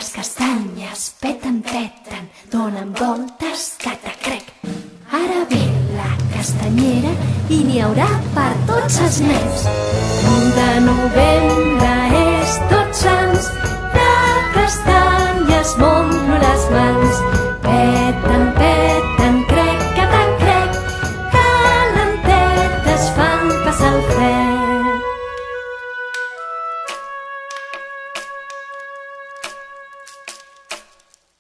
Les castanyes peten, peten, donen voltes, catacrec. Ara ve la castanyera i n'hi haurà per tots els nens. 1 de novembre és Tots Sants, de castanyes m'omplo les mans. Peten, peten, crec, catacrec, calentetes fan passar el fred.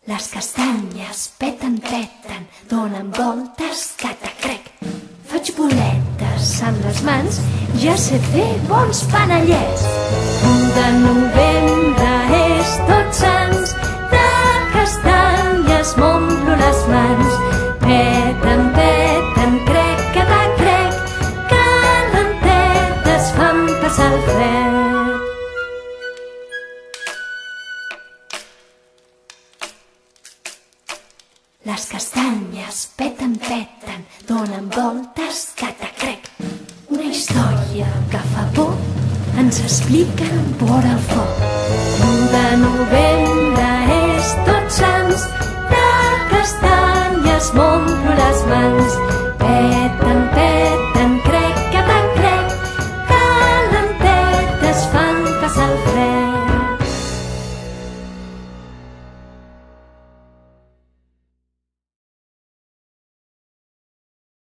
Les castanyes peten, peten, donen voltes, catacrec. Faig boletes amb les mans, ja sé fer bons panellets. 1 de novembre és Tots Sants, de castanyes m'omplo les mans. Peten, peten, crec, catacrec, calentetes fan passar el fred. Les castanyes peten, peten, donen voltes, catacrec. Una història que fa por ens expliquen vora el foc. 1 de novembre